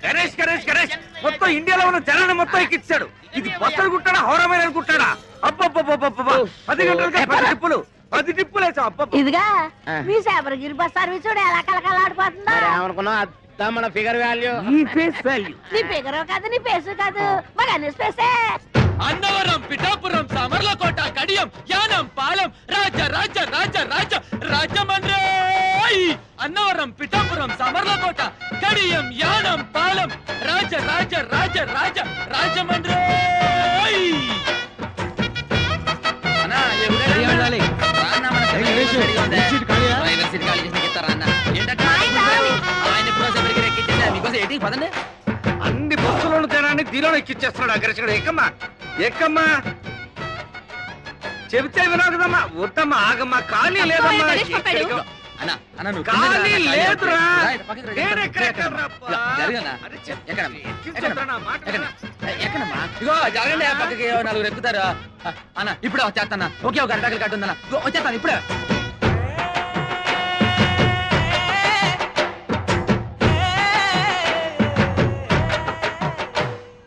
గణేష్ గణేష్ గణేష్ మొత్తం ఇండియాలో ఉన్న జనాన్ని మొత్తం ఎక్కించాడు. ఇది బస్సులు కుట్టాడా హౌరమైన అనుకుంటాడా? అబ్బబ్బబ్బబ్బబ్బా 10 గంటలకే 10 టిప్పులు 10 టిప్పులు వేసా. ఇదిగా మీ శబరిగిరి బస్ సర్వీస్ చూడు ఎలా కలకలాడిపోతుందా? ఏమనుకున్నా మన ఫిగర్ వాల్యూ నీ ఫేస్ వాల్యూ. నీ ఫిగర్ కాదు నీ ఫేస్ కాదు మరి అన్ని స్పేసే. అన్నవరం, పిఠాపురం, సామర్లకోట, కడియం, యానం, పాలెం, రాజ రాజ రాజ రాజ రాజమండ్రి. అన్నవరం, పిఠాపురం, సామర్లకోట, కడియం, యానం, పాలెం, రాజ రాజ రాజ రాజ రాజమండ్రి. అన్ని బస్సులను జనాన్ని దీనిలో ఎక్కిచ్చేస్తున్నాడు అగ్రసుడు. ఎక్కమ్మా ఎక్కమ్మా చెబితే వినవు కదమ్మా. వద్దమ్మా ఆగమ్మా. ఖాళీ లేదమ్మా. ఖాళీ లేదురా. పక్కకి 4 ఎక్కుతారు అన్న. ఇప్పుడు వచ్చేస్తాను. ఒకే ఒక అరటాకులు కట్టుందన్న. వచ్చేస్తాను ఇప్పుడే.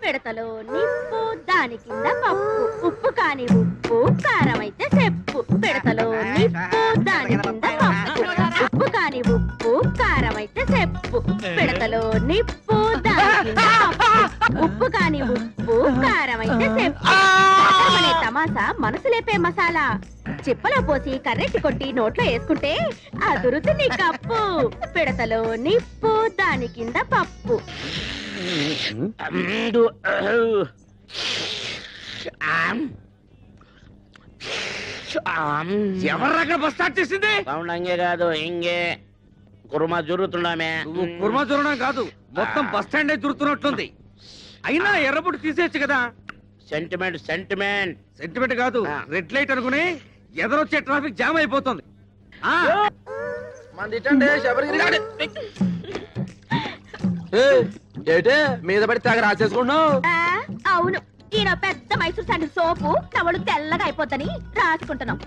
పిడతలో నిప్పు దాని కింద పప్పు ఉప్పు కాని ఉప్పు కారం అయితే చెప్పు. పిడతలో నిప్పు దాని కింద పప్పు ఉప్పు కాని ఉప్పు కారం అయితే చెప్పు. పిడతలో నిప్పు దాని కింద పప్పు ఉప్పు కాని ఉప్పు కారం అయితే చెప్పు. అనే తమాసా మనసు లేపే మసాలా. చిప్పలో పోసి కర్రెట్టి కొట్టి నోట్లో వేసుకుంటే అదురుతుంది కప్పు. పిడతలో నిప్పు దాని కింద పప్పు. ఎవర్రక్కడ బస్ స్టార్ట్ చేసింది? సౌండ్ అంగే కాదు ఇంగే కుర్మా జరుగుతున్నామే. కుర్మా జరగడం కాదు మొత్తం బస్ స్టాండ్ జరుగుతున్నట్లుంది. అయినా ఎర్రబుట్టు తీసేయచ్చు కదా. సెంటిమెంట్ సెంటిమెంట్ సెంటిమెంట్ కాదు రెడ్ లైట్ అనుకుని ఎదరొచ్చే ట్రాఫిక్ జామ్ అయిపోతుంది. ఏటే మీద పడి తెగ రాసేసుకున్నావు. అవును ఈయన పెద్ద మైసూర్ శాండిల్ సోపు నవలు తెల్లగా అయిపోద్దని రాసుకుంటున్నాం.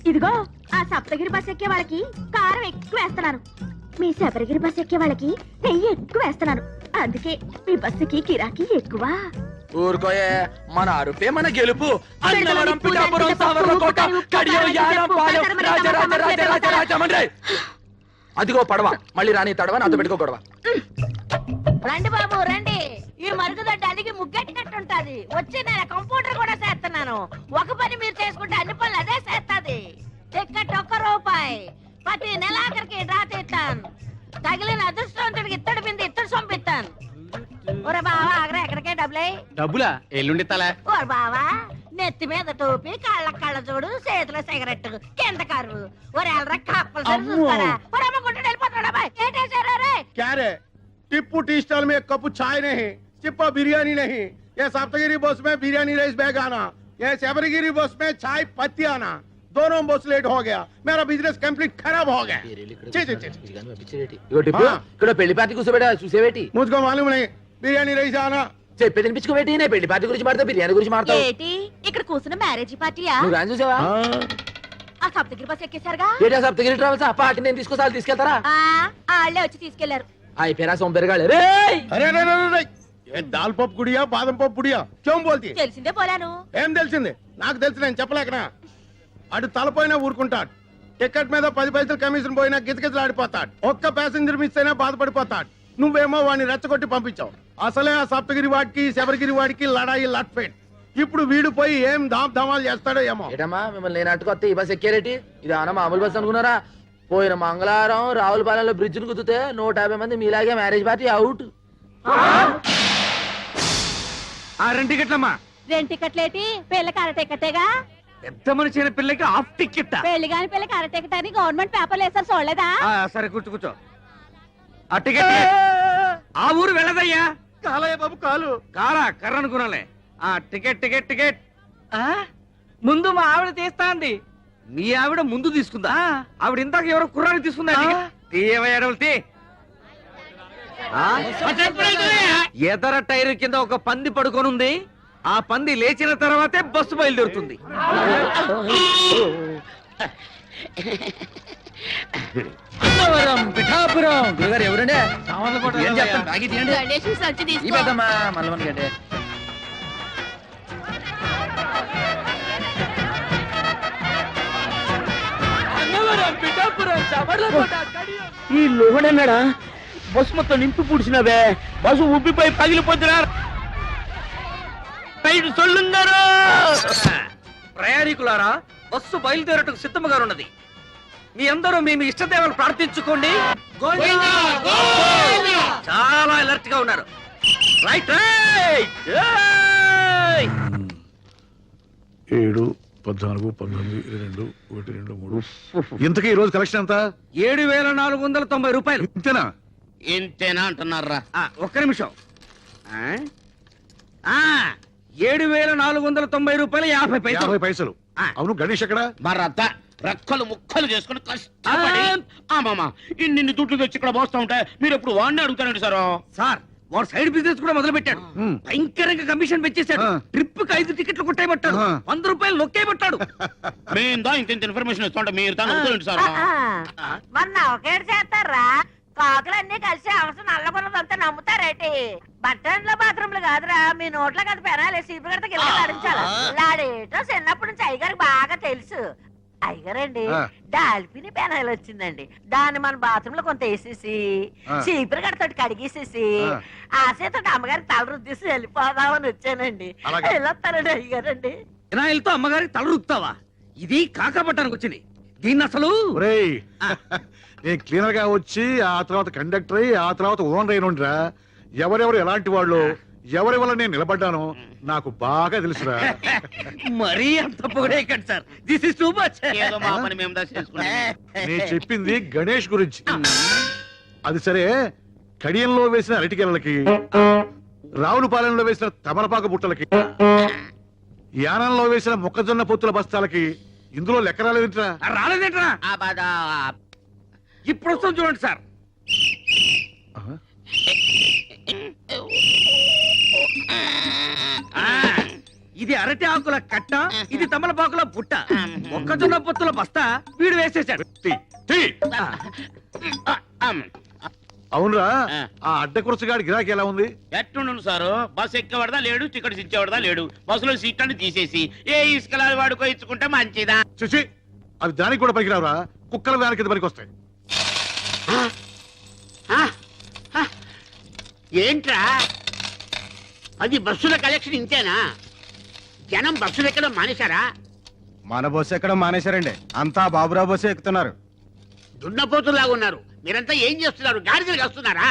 ఇదిగో ఆ సప్తగిరి బస్ ఎక్కే వాళ్ళకి కారం ఎక్కువ వేస్తున్నాను. మీ శబరిగిరి బస్ ఎక్కే వాళ్ళకి నెయ్యి ఎక్కువ వేస్తున్నాను. అందుకే మీ బస్సుకి కిరాకీ ఎక్కువ. ఊరుకోయే మన అరుపే మన గెలుపు. అన్నవరం, పిఠాపురం, సామర్లకోట, కడియం, యానం, పాలెం, రాజ రాజ రాజ రాజ రాజమండ్రి. అదిగో పడవ. మళ్ళీ రాని తడవ నాతో పెట్టుకో గొడవ. రండి బాబు రండి. ఈ మరుగుదొడ్డి అదిగి ముగ్గెట్టినట్టుంటది. వచ్చి నేను కంప్యూటర్ కూడా చేస్తున్నాను. ఒక పని మీరు చేసుకుంటే అన్ని పనులు అదే చేస్తుంది. టికెట్ ₹1. ప్రతి నెలాఖరికి డ్రా తీస్తాను. తగిలిన అదృష్టవంతుడికి ఇత్తడి బింది ఇత్తడి సొంపిస్తాను. ఒరే బావా ఆగ్రా ఎక్కడికే డబ్బులా ఎల్లుండి తల. ఓరే బావా నెత్తి మీద టోపీ కాళ్ళ కళ్ళ చూడు చేతిలో సిగరెట్ కింద కరువు. ఒరే ఎల్రా కప్పలు చూస్తారా? ఒరే అమ్మ గుంటూ వెళ్ళిపోతాడా బాయ్? ఏంటేసారా రే? क्या रे? टिप्पू टी स्टॉल में 1 कप चाय नहीं, चिप्पा बिरयानी नहीं, ये सप्तगिरी बस में बिरयानी राइस बैग आना, ये शबरगिरी बस में चाय पत्ती आना, दोनों बस लेट हो गया, मेरा बिजनेस कंप्लीट खराब हो गया। ఇక్కడ పెళ్లి పార్టీ కూర్చోబెట్టా చూసేవేటి? मुझको मालूम नहीं, बिरयानी राइस आना। చెప్పే తినిపించుకోబెట్టి నేను పెళ్లి పార్టీ గురించి మాట్లాడతా బిర్యానీ గురించి మాట్లాడతావు. ఏంటి ఇక్కడ కూర్చున్న మ్యారేజ్ పార్టీయా? నువ్వు గాని చూసావా? ఆ సప్తగిరి బస్ ఎక్కేశారుగా? ఏటా సప్తగిరి ట్రావెల్స్ ఆ పార్టీ నేను తీసుకొస్తా తీసుకెళ్తారా? వాళ్ళే వచ్చి తీసుకెళ్లారు. అయిపోయినా సొంపెరగాలి. अरे अरे अरे ये दाल पप गुड़िया बादम पप गुड़िया क्यों बोलती है? తెలిసిందే పోలాను. ఏం తెలిసింది? నాకు తెలుసు, నేను చెప్పలేకనా? అటు తలపోయినా ఊరుకుంటాడు. టికెట్ మీద 10 పైసలు కమిషన్ పోయినా గిజగిజలాడిపోతాడు. ఒక్క ప్యాసింజర్ మిస్ అయినా బాధపడిపోతాడు. నువ్వేమో వాడిని రెచ్చగొట్టి పంపించావు. అసలే ఆ సప్తగిరి వాడికి శబరిగిరి వాడికి లడాయి లట్ఫెట్. ఇప్పుడు వీడు పోయి ఏం ధామాలు చేస్తాడో ఏమో. ఏటమ్మా మిమ్మల్ని నేను అట్టుకొస్తే ఈ బస్ ఎక్కేరేటి? ఇది అన్న మామూలు బస్ అనుకున్నారా? పోయిన మంగళవారం రావులపాలెంలో బ్రిడ్జ్ ను గుద్దితే 150 మంది మీలాగే మ్యారేజ్ పార్టీ అవుట్. 2 టికెట్లమ్మా. 2 టికెట్లేటి? పిల్లకి అర టికెటేగా. పెద్ద మనిషి అయిన పిల్లకి హాఫ్ టికెట్. పెళ్లి కాని పిల్లకి అర టికెట్ అని గవర్నమెంట్ పేపర్లు వేసారు చూడలేదా? సరే కూర్చో. ఆ టికెట్ ఆ ఊరు వెళ్ళదయ్యా. కాలయ్య బాబు కాలు. కాలా కర్ర అనుకున్నాలే. Ticket ticket ticket. ముందు మా ఆవిడ తీస్తాంది. మీ ఆవిడ ముందు తీసుకుందా? ఆవిడ ఇందాక ఎవరో కుర్రాన్ని తీసుకుందా? ఎదర టైర్ కింద ఒక పంది పడుకొనుంది. ఆ పంది లేచిన తర్వాతే బస్సు బయలుదేరుతుంది. పిఠాపురం గురుగారు ఎవరండి ఏం చెప్తాను తాగి తీయండి గణేష్ సంచి ఈ పెద్దమ్మా మల్లవన్ గడ్డే ఈ లోహడన్నాడా బస్సు మొత్తం నింపి పూడ్చినవే బస్సు ఉబ్బిపోయి పగిలిపోతున్నారు సొల్లుంగారు ప్రయాణికులారా బస్సు బయలుదేరటకు సిద్ధముగా ఉన్నది. మీ అందరూ మీ మీ ఇష్టదేవాలు ప్రార్థించుకోండి. చాలా అలర్ట్ గా ఉన్నారు. Right right 7, 14, 19, 22, 1, 2, 3. ఇంతకీ ఈ రోజు కలెక్షన్ ఎంత? 7,490 రూపాయలు. ఇంతేనా? ఇంతేనా అంటున్నారా? ఒక్క నిమిషం. 7,490 రూపాయలు 50 పైసలు. 50 పైసలు. అవును, గణేష్ ఎక్కడ? మరద్ద రెక్కలు ముక్కలు చేసుకుని కష్టపడి మామా ఇన్ని దుడ్లు తెచ్చి ఇక్కడ పోస్తా ఉంటే మీరు ఎప్పుడు వాడిని అడుగుతారండి సార్. సార్ వాడు సైడ్ బిజినెస్ కూడా మొదలు పెట్టాడు. భయంకరంగా కమిషన్ పెంచేశాడు. ట్రిప్ కి 5 టికెట్లు కొట్టేయబట్టాడు. 100 రూపాయలు నొక్కేయబట్టాడు. మేము దా ఇంత ఇన్ఫర్మేషన్ ఇస్తుంటే మీరు దాన్ని అవుతారండి సార్. మొన్న ఒకేడు చేస్తారా? కాకులన్నీ కలిసి అవసరం నల్లగొన్నదంతా నమ్ముతారేటి? బట్టన్లో బాత్రూమ్లు కాదురా, మీ నోట్లో కదా పెనాలి సీపు కడితే గిల్ల లాడించాలి. లాడేటో చిన్నప్పటి నుంచి అయ్యగారికి బాగా తెలుసు. అయ్యగారండి డాల్ఫిని పెనాయిల్ వచ్చిందండి. దాన్ని మన బాత్రూమ్ లో కొంత వేసేసి చీపురు కడతోటి కడిగేసేసి ఆశతో అమ్మగారికి తల రుద్దేసి వెళ్ళిపోదామని వచ్చానండి. వెళ్ళొస్తానండి అయ్యగారండి. వినాయలతో అమ్మగారికి తల రుద్దుతావా? ఇది కాకపట్టానికి వచ్చింది. దీన్ని అసలు ఒరేయ్, నేను క్లీనర్ గా వచ్చి ఆ తర్వాత కండక్టర్ అయ్యి ఆ తర్వాత ఓనర్ అయినరా. ఎవరెవరు ఎలాంటి వాళ్ళు, ఎవరి వల్ల నేను నిలబడ్డాను నాకు బాగా తెలుసురా. మరీ అంత పొగడేయకండి sir. This is too much. ఏదో మా పని మేము దా చేసుకున్నాం. నేను చెప్పింది గణేష్ గురించి. అది సరే, కడియంలో వేసిన అరటికెలకి, రావులపాలెంలో వేసిన తమలపాకు బుట్టలకి, యానంలో వేసిన మొక్కజొన్న పొత్తుల బస్తాలకి ఇందులో లెక్క రాలేదంటరా? రాలేదేంట్రా? ఆ ఇప్పుడు వస్తాం చూడండి సార్. ఇది అరటి ఆకుల కట్ట, ఇది తమలపాకుల బుట్ట, మొక్కజొన్న పొత్తుల బస్తా వీడు వేసేసాడు. అవునరా, ఆ అడ్డకురసగాడి గిరాకీ ఎలా ఉంది? ఎట్టుండు సారు? బస్సు ఎక్కేవాడదా లేడు, టికెట్స్ ఇచ్చేవాడదా లేడు. బస్సులో సీట్లను తీసేసి ఏ ఇసుకలాలు వాడుకో ఇచ్చుకుంటే మంచిదా? చూసి అవి దానికి కూడా పనికిరావురా. కుక్కల వ్యాన్ కింద పనికి వస్తాయి. ఏంట్రా అది బస్సుల కలెక్షన్ ఇంతేనా? జనం బస్సులు ఎక్కడం మానేశారా? మన బస్సు ఎక్కడం మానేశారండి. అంతా బాబురావు బస్సు ఎక్కుతున్నారు. దున్నపోతులాగా ఉన్నారు. మీరంతా ఏం చేస్తున్నారు? గాడిదలు వస్తున్నారా?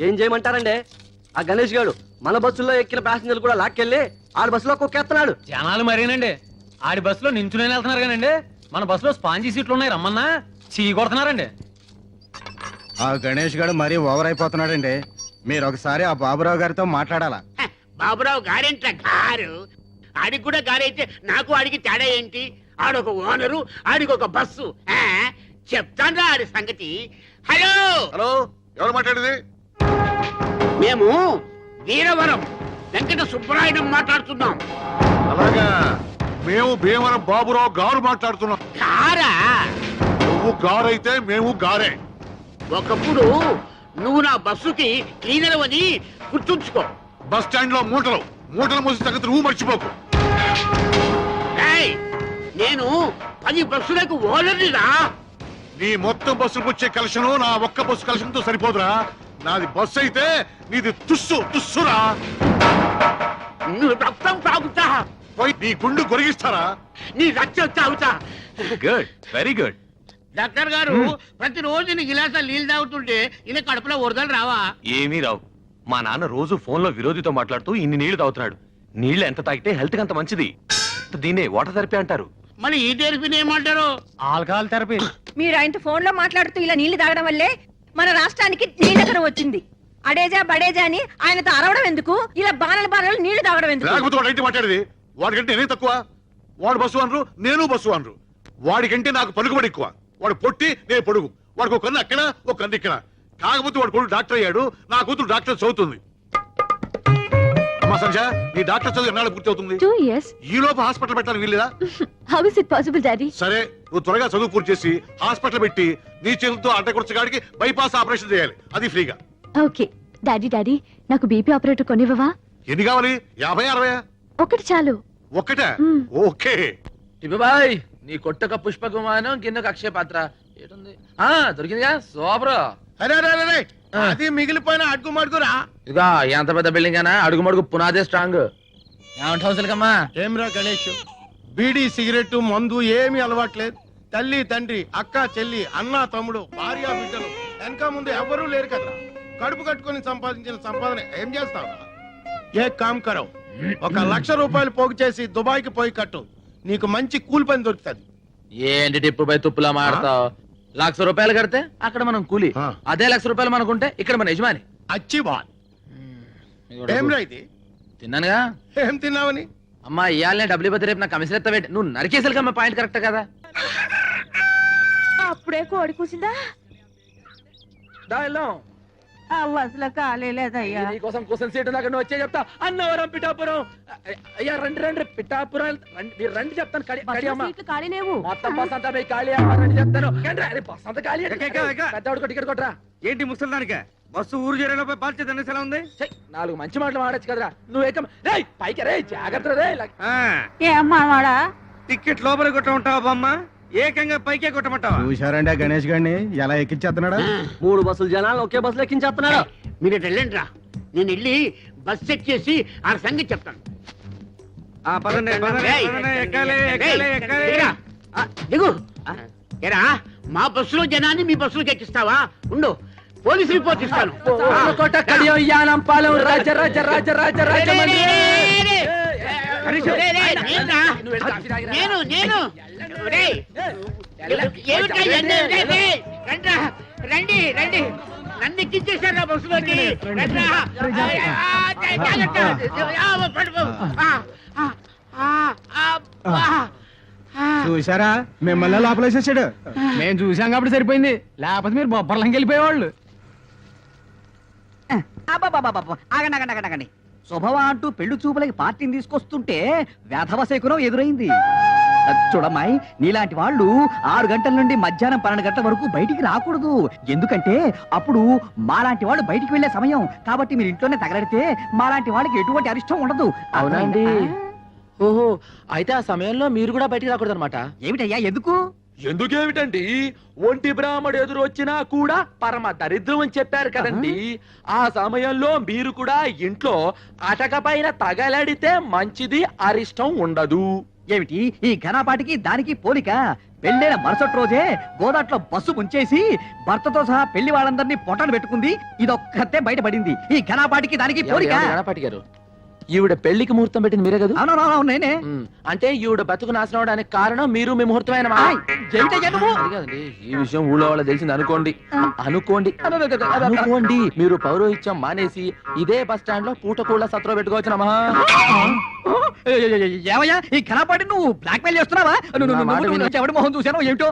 ఏం చేయమంటారండి? ఆ గణేష్ గారు మన బస్సులో ఎక్కిన ప్యాసింజర్లు కూడా లాక్కెళ్ళి ఆడి బస్సులో కుక్కేస్తున్నాడు. జనాలు మరేనండి, ఆడి బస్సులో నించునే వెళ్తున్నారు కానండి, మన బస్సులో స్పాంజీ సీట్లు ఉన్నాయి రమ్మన్నా చీ కొడుతున్నారండి. ఆ గణేష్ గారు మరీ ఓవర్ అయిపోతున్నాడండి. మీరు ఒకసారి ఆ బాబురావు గారితో మాట్లాడాలా? బాబురావు గారేంట్రా గారు? ఆడికి కూడా గారైతే నాకు ఆడికి తేడా ఏంటి? ఆడొక ఓనరు, ఆడికి ఒక బస్సు. చెప్తాను ఆడి సంగతి. హలో హలో, ఎవరు మాట్లాడేది? మేము వీరవరం వెంకట సుబ్బరాయుడు మాట్లాడుతున్నాం. అలాగా, మేము భీమవరం బాబురావు గారు మాట్లాడుతున్నాం. గారా? నువ్వు గారైతే మేము గారే. ఒకప్పుడు నువ్వు నా బస్సుకి క్లీనర్ అని గుర్తుంచుకో. బస్ స్టాండ్ లో మూటలు మూసి సంగతి నువ్వు మర్చిపోకు. నేను 10 బస్సులకు ఓనర్నిరా. నీ మొత్తం బస్సులకు వచ్చే కలెక్షన్ నా ఒక్క బస్సు కలెక్షన్ తో సరిపోదురా. నాది బస్సు అయితే నీది తుస్సురా. నువ్వు రక్తం తాగుతా, పోయి నీ గుండు గొరిగిస్తారా? నీ రక్తం తాగుతా. Good, very good. డాక్టర్ గారు, ప్రతిరోజు నీ గిలాసాలు నీళ్ళు తాగుతుంటే ఇలా కడుపులో వరదలు రావా? ఏమీ రావు. మా నాన్న రోజు ఫోన్ లో విరోధితో మాట్లాడుతూ ఇన్ని నీళ్లు తాగుతున్నాడు. నీళ్లు ఎంత తాగితే హెల్త్ కి అంత మంచిది. దీన్నే వాటర్ థెరపీ అంటారు. మరి ఈ థెరపీని ఏమంటారు? Alcohol therapy. మీరు ఆయనతో ఫోన్ లో మాట్లాడుతూ ఇలా నీళ్లు తాగడం వల్లే మన రాష్ట్రానికి నీళ్ళకర వచ్చింది. అడేజా బడేజా అని ఆయనతో అరవడం ఎందుకు? ఇలా బాణలు నీళ్లు తాగడం ఎందుకు? లేకపోతే వాడు మాట్లాడేది. వాడికంటే నేనే తక్కువ. వాడు బస్సు అనరు, నేను బస్సు అనరు. వాడికంటే నాకు పలుకుబడి ఎక్కువ. వాడు పొట్టి, నేను పొడుగు. వాడికి ఒక కన్ను అక్కడ, ఒక కన్ను ఇక్కడ. కాకపోతే వాడు కొడుకు డాక్టర్ అయ్యాడు, నా కూతురు డాక్టర్ చదువుతుంది. అమ్మా సంజ నీ డాక్టర్ చదువు ఎన్నాళ్ళు పూర్తి అవుతుంది 2 years. ఈ లోపు హాస్పిటల్ పెట్టాలని వీల్లేదా? How is it possible, Daddy? సరే నువ్వు త్వరగా చదువు పూర్తి చేసి హాస్పిటల్ పెట్టి నీ చేతులతో అడ్డకొరచగాడికి బైపాస్ ఆపరేషన్ చేయాలి, అది ఫ్రీగా. ఓకే. డాడీ నాకు బీపీ ఆపరేటర్ కొనివ్వవా? ఎన్ని కావాలి? 50, 60? ఒకటి చాలు. ఒక్కటే? ఓకే. బాయ్ నీ కొట్టక పుష్ప విమానం గిన్నెకు అక్షయ పాత్ర ఏటుంది దొరికిందిగా సూపర్. అరే అది మిగిలిపోయిన అడుగు మడుగురా. ఇదిగా ఎంత పెద్ద బిల్డింగ్ అయినా అడుగు మడుగు పునాదే స్ట్రాంగ్. ఏమంటావుకమ్మా? ఏమ్రా గణేష్, బీడీ సిగరెట్ మందు ఏమీ అలవాట్లేదు. తల్లి తండ్రి అక్క చెల్లి అన్న తమ్ముడు భార్య బిడ్డలు వెనక ముందు ఎవరూ లేరు కదా. కడుపు కట్టుకుని సంపాదించిన సంపాదన ఏం చేస్తావు? ఏ కామ్ కరవు, 1 లక్ష రూపాయలు పోగు చేసి దుబాయ్కి పోయి కట్టు, నీకు మంచి కూలి పని దొరుకుతుంది. ఏంటి టిప్పు పై తుప్పులా మాడతావు? 1,00,000 రూపాయలు కడితే అక్కడ మనం కూలి, అదే 1,00,000 రూపాయలు మనకుంటే ఇక్కడ మన యజమాని. అచ్చి బాల్. ఏమ్రా ఇది? తిన్నానుగా. ఏం తిన్నావని? అమ్మా ఇయాలనే డబ్బులు ఇవ్వతే రేపు నా కమిషన్ ఎత్త పెట్టి నువ్వు నరికేసరికమ్మా. పాయింట్ కరెక్ట్ కదా? అప్పుడే కోడి కూసిందా? అసలు ఖాళీ లేదయ్యా. నీకోసం కూర్చొని సీటు నాకు నువ్వు వచ్చే చెప్తా. అన్నవరం పిఠాపురం. అయ్యా రండి పిఠాపురం మీరు రండి చెప్తాను. మొత్తం బస్ అంతా మీ ఖాళీ రండి చెప్తాను. బస్ అంతా ఖాళీ. పెద్దవాడికి టికెట్ కొట్టరా. ఏంటి ముసలిదానికే బస్సు ఊరు చేరేలోపై బాధ్యత ఎలా ఉంది? 4 మంచి మాటలు మాడచ్చు కదరా. నువ్వు పైకి రే జాగ్రత్త రే. ఏమాడా టికెట్ లోపల కొట్ట ఉంటావా బామ్మ? ఏకంగా పైకే కొట్టమంటావా? చూశారండి గణేష్ గారిని ఎలా ఎక్కించేస్తున్నాడా? 3 బస్సులు జనాలు ఒకే బస్సులో ఎక్కించేస్తున్నాడు. మీరు వెళ్ళండి రా, నేను వెళ్ళి బస్ చెక్ చేసి ఆ సంగతి చెప్తాను. పదండి దిగు. ఎరా మా బస్సులో జనాన్ని మీ బస్సులోకి ఎక్కిస్తావా? ఉండు, పోలీసు రిపోర్ట్ ఇస్తాను. రండి రండి, నన్ను ఎక్కించేశారు బస్సులోకి. చూసారా మిమ్మల్ని లోపలేసేసాడు. మేము చూసాం కాబట్టి సరిపోయింది, లేకపోతే మీరు బొబ్బర్లంకి వెళ్ళిపోయేవాళ్ళు. ఆగండి. శుభవా అంటూ పెళ్లి చూపులకి పార్టీని తీసుకొస్తుంటే వేధవ శకునం ఎదురైంది. చూడమ్మాయి, నీలాంటి వాళ్ళు 6 గంటల నుండి మధ్యాహ్నం 12 గంటల వరకు బయటికి రాకూడదు. ఎందుకంటే అప్పుడు మాలాంటి వాళ్ళు బయటికి వెళ్లే సమయం. కాబట్టి మీరు ఇంట్లోనే తగలడితే మాలాంటి వాళ్ళకి ఎటువంటి అరిష్టం ఉండదు. అవునండి. ఓహో, అయితే ఆ సమయంలో మీరు కూడా బయటికి రాకూడదు అనమాట. ఏమిటయ్యా ఎందుకు? ఎందుకేమిటండి, ఒంటి బ్రాహ్మడు ఎదురు వచ్చినా కూడా పరమ దరిద్రం అని చెప్పారు కదండి. ఆ సమయంలో మీరు కూడా ఇంట్లో అటక పైన తగలడితే మంచిది, అరిష్టం ఉండదు. ఏమిటి ఈ ఘనపాటికి దానికి పోలిక? పెళ్ళైన మరుసటి రోజే గోదాట్లో బస్సు ముంచేసి భర్తతో సహా పెళ్లి వాళ్ళందరినీ పొట్టను పెట్టుకుంది. ఇదొక్కతే బయటపడింది. ఈ ఘనపాటికి దానికి పోలిక? గణపాటి గారు, ఈవిడ పెళ్లికి ముహూర్తం పెట్టింది మీరే కదా? అవునవును నేనే. అంటే ఈవిడ బతుకు నాశనం అవడానికి కారణం మీరు, మీ ముహూర్తమైన ఈ విషయం ఊళ్ళో వాళ్ళ తెలిసింది అనుకోండి. అనుకోండి మీరు పౌరోహిత్యం మానేసి ఇదే బస్ స్టాండ్ లో పూటకూళ్ళ సత్రం పెట్టుకోవచ్చునమ్మా. ఏమయ్యా ఈ ఘనపాటి నువ్వు బ్లాక్ మెయిల్ చేస్తున్నావా? ఎవడి మొహం చూసాను ఏమిటో.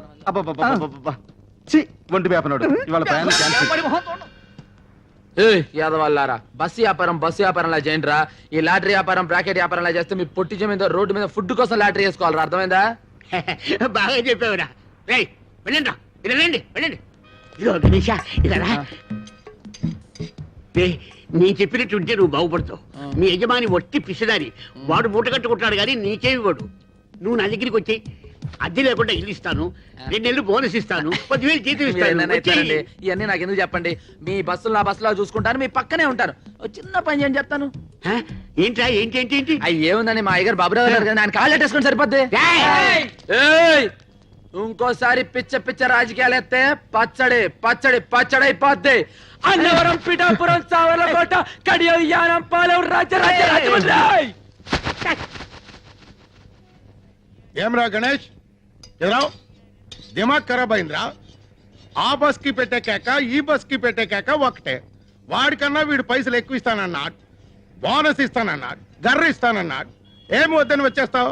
ఒంటి వేపనాడు ఇవాళ ప్రయాణం క్యాన్సిల్. యాదవాళ్ళారా, బస్సు వ్యాపారంలా చేయండి రా. ఈ లాటరీ వ్యాపారం, బ్రాకెట్ వ్యాపారంలా చేస్తే మీ పొట్టి మీద రోడ్డు మీద ఫుడ్ కోసం లాటరీ వేసుకోవాలరా. అర్థమైందా? బాగా చెప్పావురా. వెళ్ళండి రా, వెళ్ళండి వెళ్ళండి. ఇదో గణేష ఇలా నీ చెప్పినట్టు ఉంటే నువ్వు బాగుపడతావు. మీ యజమాని ఒట్టి పిసిదారి, వాడు మూట కట్టుకుంటాడు కానీ నీకేమి వాడు. నువ్వు నా దగ్గరికి వచ్చి అద్దె లేకుండా ఇల్లు ఇస్తాను, 2 నెలలు బోనస్ ఇస్తాను, 10,000 జీతం ఇస్తాను. ఇవన్నీ నాకు ఎందుకు చెప్పండి. మీ బస్సులు నా బస్సులో చూసుకుంటాను, మీ పక్కనే ఉంటాను. చిన్న పని చేయని చెప్తాను. ఏంట్రా ఏంటి ఏంటి ఏంటి? అవి ఏముందని మా అయ్యగారు బాబురావు గారు కదా, ఆయన కాళ్ళు పెట్టేసుకుని సరిపోద్ది. ఇంకోసారి పిచ్చ రాజకీయాలు ఎత్తే పచ్చడి అయిపోద్ది. అన్నవరం, పిఠాపురం, సావర్లకోట, కడియం, యానం, పాలెం, రాజరాజ. ఏమ్రా గణేష్, ఎదురావు దిమాగ్ ఖరాబ్ అయిందిరా. ఆ బస్ కి పెట్టే కేక, ఈ బస్ కి పెట్టే కేక ఒకటే. వాడికన్నా వీడు పైసలు ఎక్కువ ఇస్తానన్నాడు, బోనస్ ఇస్తానన్నాడు, గర్ర ఇస్తానన్నాడు. ఏమి వద్దని వచ్చేస్తావు?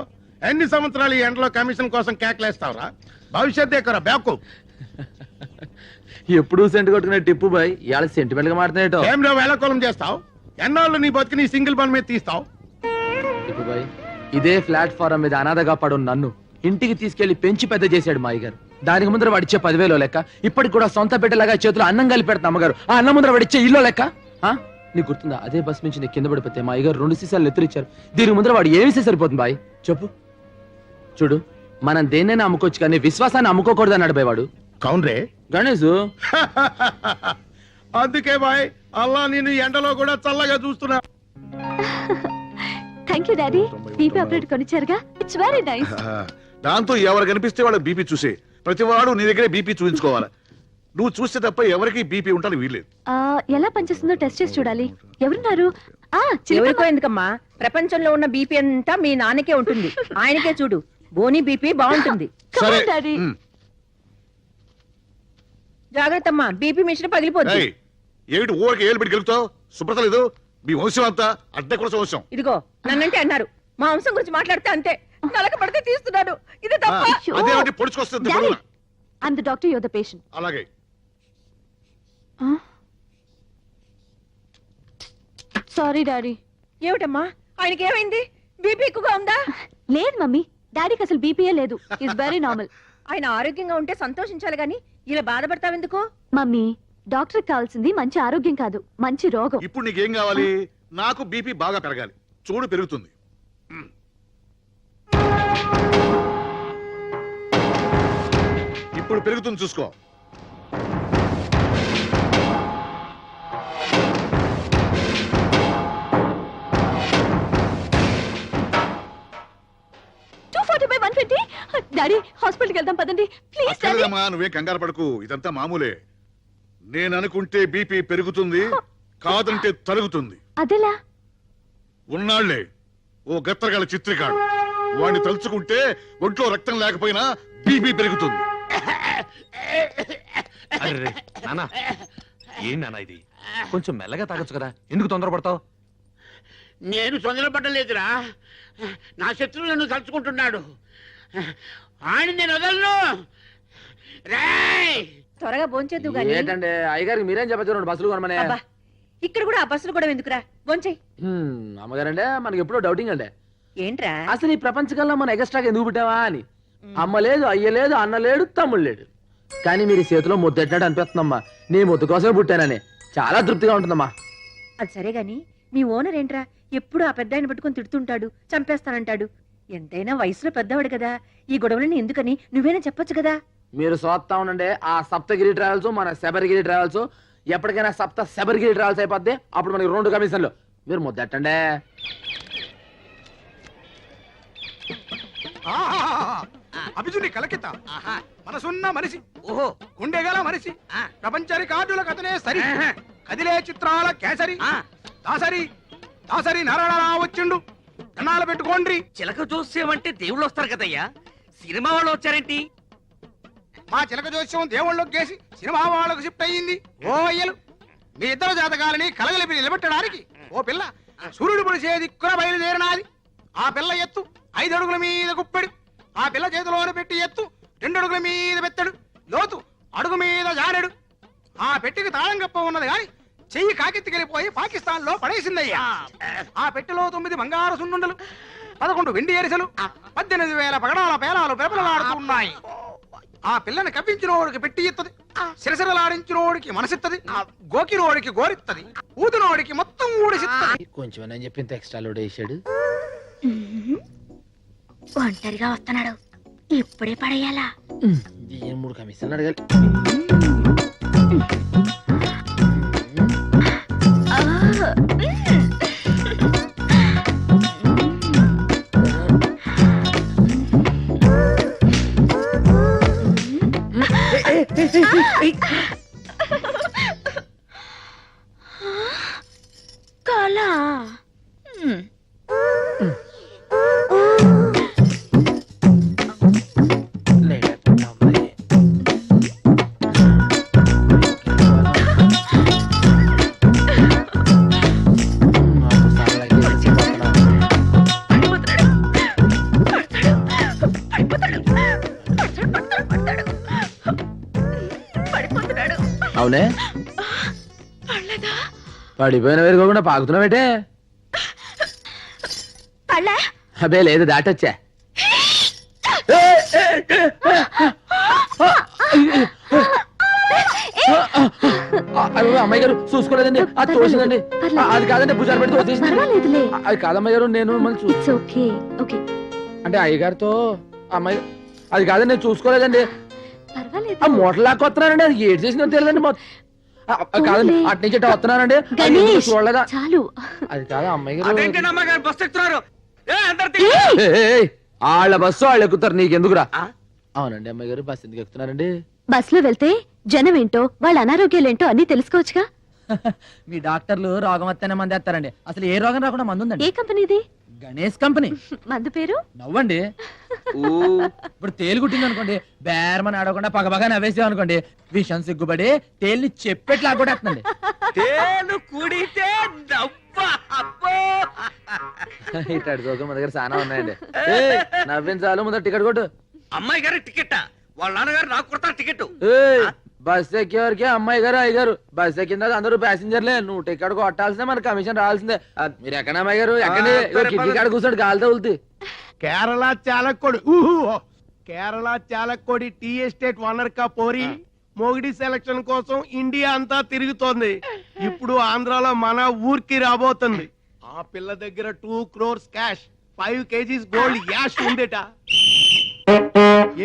ఎన్ని సంవత్సరాలు ఈ ఎండలో కమిషన్ కోసం కేకలేస్తావురా? భవిష్యత్ ఎక్కరా బ్యాకు. ఎప్పుడు సెంటు కొట్టుకునే టిప్పు బాయ్ ఇవాళ సెంటిమెంట్ గా మాట్లాడేటో. ఏం వేళకోళం చేస్తావు? ఎన్నాళ్ళు నీ బతికి నీ సింగిల్ పని మీద తీస్తావు? బాయ్ ఇదే ప్లాట్ఫారం మీద అనాథగా పడున్న నన్ను ఇంటికి తీసుకెళ్లి పెంచి పెద్ద చేశాడు మా అయ్యగారు. దానికి ముందర వాడిచ్చే 10,000 లెక్క, ఇప్పటికి కూడా సొంత బిడ్డలాగా చేతులు అన్నం కలిపి పెడతా అమ్మగారు. ఆ అన్నం ముందర వాడిచ్చే ఇల్లు లెక్క. నీకు గుర్తుందా? అదే బస్ నుంచి నీకు కింద పడిపోతే మా అయ్యగారు 2 సీసాలు ఎత్తురిచ్చారు. దీనికి ముందర వాడు ఏమిస్తే సరిపోతుంది బాయ్ చెప్పు. చూడు, మనం దేన్నైనా అమ్ముకోవచ్చు కానీ విశ్వాసాన్ని అమ్ముకోకూడదు అన్నాడు బాయ్ వాడు. కౌన్రే గణేష్. అందుకే బాయ్ అల్లా నేను ఎండలో కూడా చల్లగా చూస్తున్నా. Thank you daddy. BP apparatus కొనిచ్చారుగా, ఇట్స్ వెరీ నైస్. దాంతో ఎవరు కనిపిస్తే వాళ్ళ బీపీ చూసే ప్రతివాడు నీ దగ్గరే బీపీ చూపించుకోవాలి. నువ్వు చూస్తే తప్ప ఎవరికి బీపీ ఉంటాను వీల్లేదు. ఎలా పనిచేస్తుందో టెస్ట్ చేసి చూడాలి. ఎవరున్నారు? ఎవరికో ఎందుకమ్మా, ప్రపంచంలో ఉన్న బీపీ అంతా మీ నాన్నకే ఉంటుంది. ఆయనకే చూడు, బోని బీపీ బాగుంటుంది. సరే. డాడీ జాగ్రత్త అమ్మా, బీపీ మిషన్ పగిలిపోతుంది. ఏయ్, ఏమిటి ఊరికి ఏళ్ళు పెట్టి గెలుగుతావు? శుభ్రత లేదు. మీ వంశం అంతా అడ్డ కూడా వంశం. ఇదిగో నన్నంటే అన్నారు, మా వంశం గురించి మాట్లాడితే అంతే. నలక పడితే తీస్తున్నాడు, ఇది తప్ప. అదేమిటి పొడుచుకొస్తుంది? I'm the doctor, you're the patient. అలాగే. Sorry daddy. ఏమిటమ్మా, ఆయనకి ఏమైంది? బీపీ ఎక్కువగా ఉందా? లేదు మమ్మీ, డాడీకి అసలు బీపీయే లేదు. It's very normal. ఆయన ఆరోగ్యంగా ఉంటే సంతోషించాలి గాని ఇలా బాధపడతావెందుకు? మమ్మీ, డాక్టర్ కావాల్సింది మంచి ఆరోగ్యం కాదు, మంచి రోగం. ఇప్పుడు నీకేం కావాలి? నాకు బీపీ బాగా పెరగాలి. చూడు పెరుగుతుంది. ఇప్పుడు పెరుగుతుంది చూసుకో. డాడీ హాస్పిటల్కి వెళ్దాం పదండి ప్లీజ్. అక్కర్లేదమ్మా, నువ్వే కంగారు పడకు. ఇదంతా మామూలే. నేను అనుకుంటే బీపీ పెరుగుతుంది, కాదంటే తరుగుతుంది. అదెలా? ఉన్నాళ్లే ఓ గత్తరగాల చిత్రికాడు, వాడిని తలుచుకుంటే ఒంట్లో రక్తం లేకపోయినా బీపీ పెరుగుతుంది. అరే నానా, ఏం నానా ఇది? కొంచెం మెల్లగా తాగొచ్చు కదా, ఎందుకు తొందరపడతావు? నేను తొందరపడలేదురా, నా శత్రువు నన్ను తలుచుకుంటున్నాడు. ఆయన నేను వదలను. త్వరగా భోంచేద్దు గాని. ఏంటంటే అయ్యగారికి మీరేం చెప్పచ్చు? 2 బస్సులు కొనమనే. ఇక్కడ కూడా ఆ బస్సులు కూడా ఎందుకురా, భోంచేయి. అమ్మగారంటే మనకి ఎప్పుడో డౌటింగ్ అంటే ఏంట్రా అసలు ఈ ప్రపంచకంలో మన ఎగస్ట్రాగా ఎందుకు పుట్టావా అని. అమ్మ లేదు, అయ్య లేదు, అన్న లేడు, తమ్ముడు లేడు. కానీ మీరు చేతిలో ముద్దెట్టినట్టు అనిపిస్తుందమ్మా. నీ ముద్దు కోసమే పుట్టానని చాలా తృప్తిగా ఉంటుందమ్మా. అది సరే గాని మీ ఓనర్ ఏంట్రా ఎప్పుడు ఆ పెద్ద ఆయన పట్టుకుని తిడుతుంటాడు, చంపేస్తానంటాడు. ఎంతైనా వయసులో పెద్దవాడు కదా, ఈ గొడవలని ఎందుకని నువ్వేనా చెప్పొచ్చు కదా. మీరు చూస్తా ఉండండి, ఆ సప్తగిరి ట్రావెల్స్ మన శబరిగిరి ట్రావెల్స్ ఎప్పటికైనా శబరిగిరి ట్రావెల్స్ అయిపోద్ది. అప్పుడు మనకి 2 కమిషన్లు. మీరు ముద్దెట్టండి. అభిజుని కలకిత మనసున్న మనిషి, ఓహో గుండెగల మనిషి, ప్రపంచ రికార్డుల కథనే సరి, కదిలే చిత్రాల కేసరి, దాసరి దాసరి నరళరా వచ్చిండు. కన్నాలు పెట్టుకోండి. చిలక చూసేమంటే దేవుళ్ళు వస్తారు కదయ్యా, సినిమా వాళ్ళు వచ్చారేంటి? మా చిలక జోస్యం దేవుళ్ళకి కేసి సినిమా వాళ్ళకు షిఫ్ట్ అయ్యింది. ఓ అయ్యలు, మీ ఇద్దరు జాతకాలని కలగలిపి నిలబెట్టడానికి ఓ పిల్ల సూర్యుడు పొడిచే దిక్కున బయలుదేరినాది. ఆ పిల్ల ఎత్తు 5 అడుగుల మీద గుప్పెడు, ఆ పిల్ల చేతిలోన పెట్టి ఎత్తు 2 అడుగుల మీద పెత్తడు, లోతు అడుగు మీద జానెడు. ఆ పెట్టికి తాళం కప్ప ఉన్నది గాని చెయ్యి కాకెత్తికెళ్ళిపోయి పాకిస్తాన్ లో పడేసిందయ్యా. ఆ పెట్టెలో 9 బంగారు సున్నుండలు, 11 వెండి ఎరిసెలు, 18,000 పగడాల పేలాలు పెరపలలాడుతున్నాయి. ఆ పిల్లని కవ్వించినోడికి పెట్టి ఇత్తది, సిరసిరలాడించినోడికి మనసిత్తది, గోకినోడికి గోరిత్తది, ఊదినోడికి మొత్తం ఊడిసిత్తది. కొంచెం నేను చెప్పింది ఎక్స్ట్రా లోడ్ వేసాడు. ఒంటరిగా వస్తున్నాడు, ఇప్పుడే పడేయాలా? 3 కమిషన్లు అడగాలి. కళ అవునే పడలేదా? పడిపోయిన వేరుకోకుండా పాకుతున్నావేటే? పళ్ళ అబే లేదు, దాటొచ్చా. అమ్మాయి గారు చూసుకోలేదండి, అది తోసిందండి. అది కాదండి, భుజాలు పెట్టి తోసేసింది. అది కాదమ్మాయి గారు, నేను అంటే అయ్యగారితో అమ్మాయి అది కాదండి, నేను చూసుకోలేదండి. ఆ మూటలు లాక్కొస్తున్నానండి, అది ఏడు చేసిందో తెలియదండి. కాదండి, అటు నుంచి ఇటు వస్తున్నానండి, చూడలేదా? అది కాదు అమ్మాయి గారు, వాళ్ళ బస్సు వాళ్ళు ఎక్కుతారు, నీకెందుకురా? అవునండి అమ్మాయి గారు, బస్సు ఎందుకు ఎక్కుతున్నారండి? బస్సులో వెళ్తే జనం ఏంటో వాళ్ళ అనారోగ్యాలేంటో అన్ని తెలుసుకోవచ్చుగా. మీ డాక్టర్లు రోగం వస్తేనే మంది వేస్తారండి. అసలు ఏ రోగం రాకుండా మందు ఉందండి. ఏ కంపెనీది? గణేష్ కంపెనీ. మందు పేరు? నవ్వండి. ఇప్పుడు తేలు కుట్టింది అనుకోండి, బేరమని ఆడకుండా పగబగా నవ్వేసాం అనుకోండి, విషం సిగ్గుపడి తేలిని చెప్పెట్లా కొట్టేస్తుందండి. తేలు కుడితే ఇట్లాంటి జోకులు మన దగ్గర చాలా ఉన్నాయండి. నవ్వించాలు ముందర టికెట్ కొట్టు. అమ్మాయి గారి టికెట్, వాళ్ళ నాన్నగారు నాకు కొడతారు టికెట్. బస్ ఎక్కేవారికి అమ్మాయి గారు అయ్యగారు, బస్ ఎక్కిన అందరూ ప్యాసింజర్లే. నువ్వు టికెట్ కొట్టాల్సిందే, మన కమిషన్ రావాల్సిందే. మీరు ఎక్కడ అమ్మాయి గారు, ఎక్కడ కిటికీ కాడ కూర్చోండి, గాలితో వెళ్తే. Kerala Chalakudy Kerala Chalakudy tea estate owner కా పోరి మొగిడి సెలక్షన్ కోసం ఇండియా అంతా తిరుగుతోంది. ఇప్పుడు ఆంధ్రాలో మన ఊరికి రాబోతుంది. ఆ పిల్ల దగ్గర 2 crores క్యాష్, 5 kgs గోల్డ్ యాష్ ఉందేట.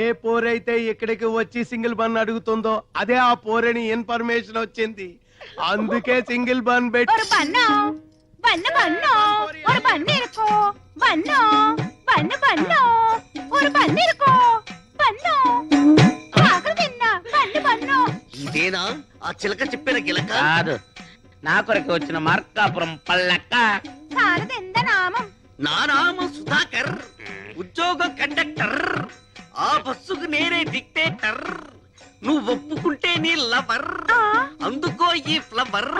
ఏ పోరైతే ఇక్కడికి వచ్చి సింగిల్ బన్ అడుగుతుందో అదే ఆ పోరని ఇన్ఫర్మేషన్ వచ్చింది. అందుకే సింగిల్ బన్ పెట్టి ఇదేనా ఆ చిలక చెప్పిన గిలక? కాదు, నా కొరకు వచ్చిన మార్కాపురం పల్లక్క. నా నామం సుధాకర్, ఉద్యోగం కండక్టర్. ఆ బస్సుకు నేనే డిక్టేటర్. నువ్వు ఒప్పుకుంటే నీ లవర్, అందుకో ఈ ఫ్లవర్.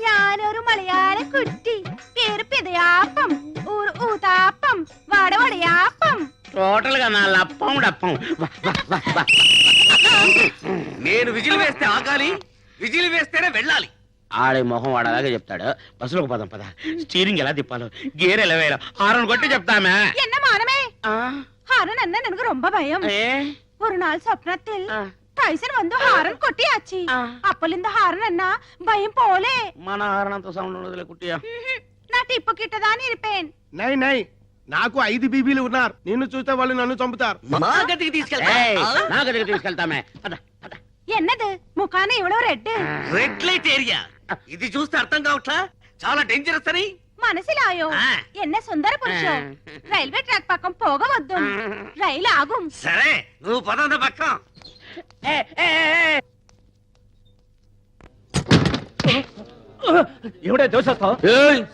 ഞാനൊരു മലയാള കുട്ടി, പേര് പിതയാപ്പം, ഊര് ഊതാപ്പം, വാടവടയാപ്പം. టోటల్ గా నా లప్పం డప్పం. నేను విజిల్ వేస్తే ఆగాలి, విజిల్ వేస్తేనే వెళ్ళాలి. ఆడే మొహం వాడలాగే చెప్తాడు. బస్సులోకి పదం పద. స్టీరింగ్ ఎలా తిప్పాలో, గేర్ ఎలా వేయాలో హారన్ కొట్టి చెప్తామే. என்ன மானமே, ஹாரன் என்ன எனக்கு ரொம்ப பயம். ஒரு நாள் சொப்னத்தில் டைசன் வந்து హారన్ కొట్టియాచి. అప్పలింద హారన్ అన్న భయం పోలే. మన హారన్ అంత సౌండ్ ఉండదులే కుట్టియా. నా టిప్పు కిట్టదాని ఇరిపేన్. నై నై, నాకు 5 బీబీలు ఉన్నారు. నిన్ను చూస్తే వాళ్ళు నన్ను చంపుతారు. నా గదికి తీసుకెళ్తామే. ఎన్నది ముఖాన ఇవ్వడం రెడ్ రెడ్ లైట్ ఏరియా. ఇది చూస్తే అర్థం కావట్లా, చాలా డేంజరస్ అని. మనసిలాయో ఎన్న సుందర పురుషం. రైల్వే ట్రాక్ పక్కం పోగవద్దు, రైలు ఆగుం. సరే, నువ్వు పదంద పక్కం.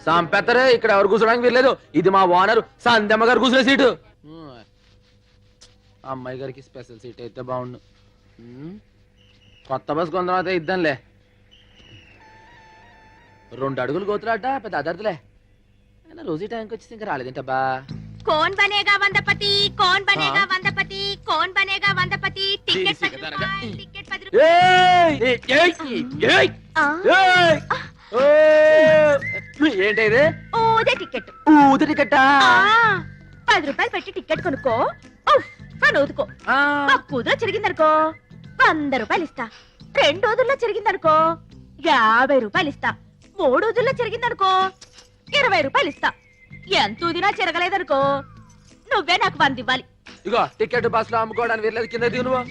సంపెత్తరే, ఇక్కడ ఎవరు కూర్చోడానికి వీల్లేదు. ఇది మా ఓనర్ సంధ్యమ్మ గారు కూర్చునే సీటు. అమ్మాయి గారికి స్పెషల్ సీట్ అయితే బాగుండు. కొత్త బస్ కొంత తర్వాత ఇద్దాంలే. 2 అడుగులు కోతులాట, పెద్ద అదర్దులే. రోజు టైంకి వచ్చేసి ఇంకా రాలేదేంటబ్బా. कौन बनेगा वंदपति, कौन बनेगा वंदपति, कौन बनेगा वंदपति. टिकट 10 रुपए, टिकट 10 रुपए. ఏంటైతే ఊదే టికెట్, ఊదే టికెట్. 10 రూపాయలు పెట్టి టికెట్ కొనుక్కో, అని ఊదుకో. కుదురు చిరిగిందనుకో 100 రూపాయలు ఇస్తా. 2 రోజుల్లో చిరిగిందనుకో 50 రూపాయలు ఇస్తా. 3 రోజుల్లో చిరిగిందనుకో 20 రూపాయలు ఇస్తా. ఎంత ఊదినా చిరగలేదనుకో నువ్వే నాకు 100 ఇవ్వాలి. ఇగో టికెట్ బస్ లో అమ్ముకోవడానికి వీర్లేదు, కింద దిగు నువ్వు.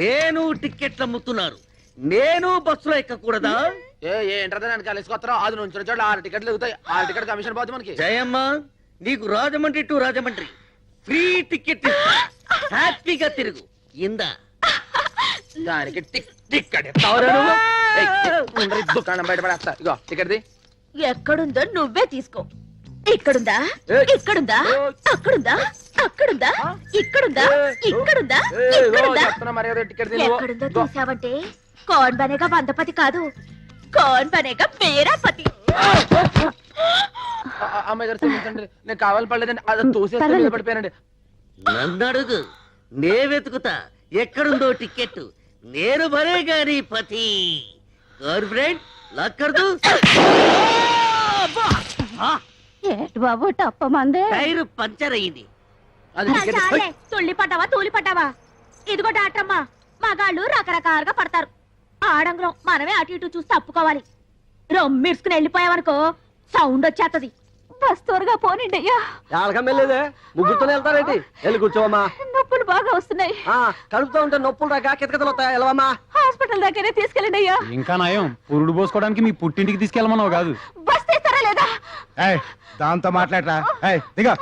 నేను టికెట్లు అమ్ముతున్నారు, నేను బస్సులో ఎక్కకూడదా? ఏంటో నేను కలిసికొస్తారా? అది నుంచి చోట్ల 6 టికెట్లు ఎగుతాయి. 6 టికెట్ కమిషన్ పోతుంది మనకి. జయమ్మ, నీకు Rajahmundry to Rajahmundry free ticket. హ్యాపీగా తిరుగు. ఇందా దానికి టికెట్ దుకాణం బయట పడేస్తా. ఇగో టికెట్ ఎక్కడుందో నువ్వే తీసుకో. ఇక్కడుందా, ఇక్కడుందా, అక్కడుందా, అక్కడుందా, ఇక్కడుందా, ఇక్కడుందా, ఇక్కడుందా. ఎక్కడుందో చూసావంటే కౌన్ బనేగా వందపతి కాదు, కౌన్ బనేగా మేరాపతి. అమ్మాయి గారు క్షమించండి, నేను కావాలి పడలేదండి. అది తోసేస్తే పడిపోయానండి. నన్ను అడుగు, నే వెతుకుతా ఎక్కడుందో టికెట్. నేను బనేగా నీ పతి. గర్ల్ ఫ్రెండ్ లక్కర్దు ఏటి బాబు టప్ప మందే టైర్ పంచర్ అయ్యింది. చాలే తుళ్ళి పడ్డావా తూలి పడ్డావా? ఇదిగో డాక్టర్ అమ్మా, మగాళ్ళు రకరకాలుగా పడతారు. ఆడంగులం మనమే అటు ఇటు చూసి తప్పుకోవాలి. రొమ్మిడ్చుకుని వెళ్ళిపోయావనుకో సౌండ్ వచ్చేస్తది. బస్ త్వరగా పోనండి అయ్యా. వాళ్ళకం వెళ్ళేదే ముగ్గురుతోనే వెళ్తారేంటి? వెళ్ళి కూర్చోవమ్మా. నొప్పులు బాగా వస్తున్నాయి. కడుపుతో ఉంటే నొప్పులు రాక కితకితలు వస్తాయి. వెళ్ళవమ్మా. హాస్పిటల్ దగ్గరే తీసుకెళ్ళండి అయ్యా. ఇంకా నయం పురుడు పోసుకోవడానికి మీ పుట్టింటికి తీసుకెళ్ళమన్నావు కాదు. బస్ తీస్తారా లేదా? దాంతో మాట్లాడరా. దిగా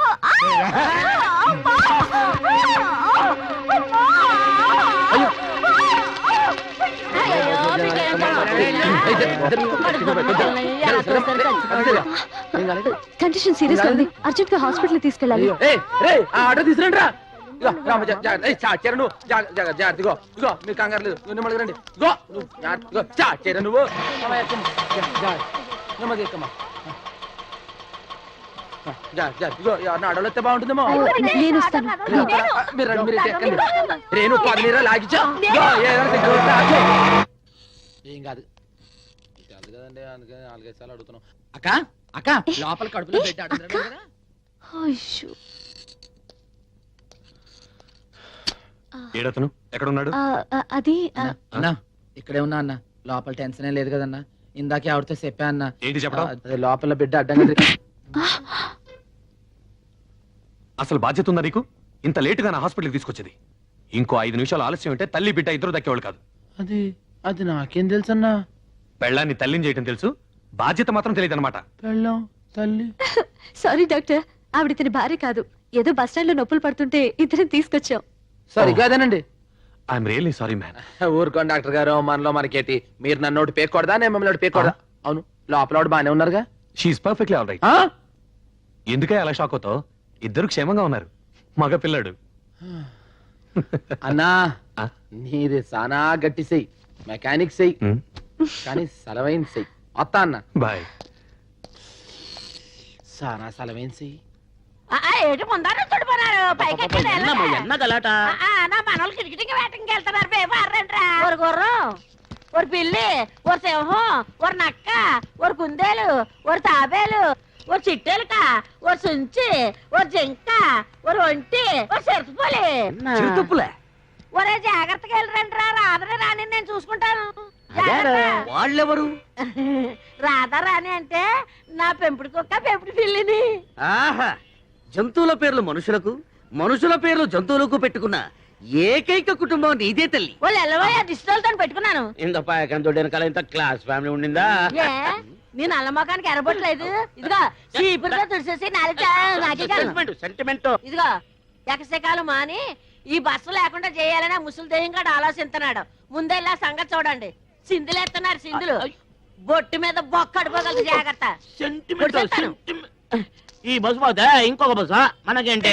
కండిషన్ సీరియస్ గా ఉంది. అర్జెంట్ గా హాస్పిటల్ తీసుకెళ్ళాలి. ఆటో తీసుకురండి రా. జాగ్రత్తగో ఇగో మీరు కంగారు లేదు. నువ్వు నెమ్మదిగా రండి. ఇగో చాచారు నువ్వు నెమ్మది ఎక్కమ్మా. ఇగో ఆడోళ్ళు వస్తే బాగుంటుందేమో. మీరు రండి, మీరు ఎక్కండి. రేణు పదినీరా లాగిచ్చా. ఏం కాదు కదండి, అందుకని 4-5 సార్లు అడుగుతున్నాం. అక్క అక్క లోపల కడుపులో పెట్టి అడుగుతున్నాడు కదా. ఏడతను ఎక్కడున్నాడు? అది అన్నా ఇక్కడే ఉన్నా అన్న. లోపల టెన్షన్ లేదు కదన్నా. ఇందాకే ఆవిడతో చెప్పా అన్న. ఏంటి చెప్పడం? అదే లోపల బిడ్డ అడ్డంగా అసలు బాధ్యత ఉందా నీకు? ఇంత లేటుగా నా హాస్పిటల్కి తీసుకొచ్చేది. ఇంకో 5 నిమిషాలు ఆలస్యం అంటే తల్లి బిడ్డ ఇద్దరు దక్కేవాళ్ళు కాదు. అది అది నాకేం తెలుసు అన్నా. పెళ్ళాన్ని తల్లిని చేయటం తెలుసు, బాధ్యత మాత్రం తెలియదు అనమాట. పెళ్ళాం తల్లి. సారీ డాక్టర్, ఆవిడ ఇతని భార్య కాదు. ఏదో బస్ స్టాండ్ లో నొప్పులు పడుతుంటే ఇద్దరిని తీసుకొచ్చాం. సరే కాదేనండి. I'm really sorry man. ఊరుకోండి డాక్టర్ గారు, మనలో మనకేటి. మీరు నన్ను ఒకటి పేకూడదా, నేను మిమ్మల్ని పేకూడదా? అవును లోపల బానే ఉన్నారుగా. She's perfectly all right. ఎందుకే అలా షాక్ అవుతావు? ఇద్దరు క్షేమంగా ఉన్నారు. మగ పిల్లాడు. అన్నా నీది సానా గట్టి సెయ్యి, మెకానిక్ సెయ్యి, కానీ సలవైన సెయ్యి. వస్తా అన్న. బాయ్. సానా సలవైన సెయ్యి. ఏటి ముందర చుడిపోనారు పైకి గలాట నా మనోళ్ళు కిటికీ వేటకి వెళ్తున్నారు. పేపర్రంట్రా. ఒక గుర్రం, ఒక పిల్లి, ఒక సింహం, ఒక నక్క, ఒక కుందేలు, ఒక తాబేలు, ఒక చిట్టెలుక, ఒక సుంచి, ఒక జింక, ఒక ఒంటి, ఒక చిరుతుపులే. ఒరే జాగ్రత్తగా వెళ్ళరంట్రా. రాధరా రాని నేను చూసుకుంటాను. వాళ్ళెవరు? రాధా రాని అంటే నా పెంపుడు కుక్క, పెంపుడు పిల్లిని. ఆహా, జంతువుల పేర్లు మనుషులకు, మనుషుల పేర్లు జంతువులకు పెట్టుకున్న ఏకైక కుటుంబం నీదే తల్లి. వాళ్ళు ఎల్లవయ్యా దిష్టితో పెట్టుకున్నాను. ఇంత పాయకంతో వెనకాల ఇంత క్లాస్ ఫ్యామిలీ ఉండిందా? నేను అల్లమ్మకానికి ఎరబొట్టలేదు. ఇదిగో చీపురుతో తుడిసేసి సెంటిమెంట్. ఇదిగో ఎకసకాలు మాని ఈ బస్సు లేకుండా చేయాలని ఆ ముసలి దేహం కూడా ఆలోచిస్తున్నాడు. ముందెల్లా సంగతి చూడండి. సింధులు ఎత్తున్నారు, సింధులు. బొట్టు మీద బొక్కడిపోగలదు. జాగ్రత్త. ఈ బస్సు పోతే ఇంకొక బస్సు మనకేంటి?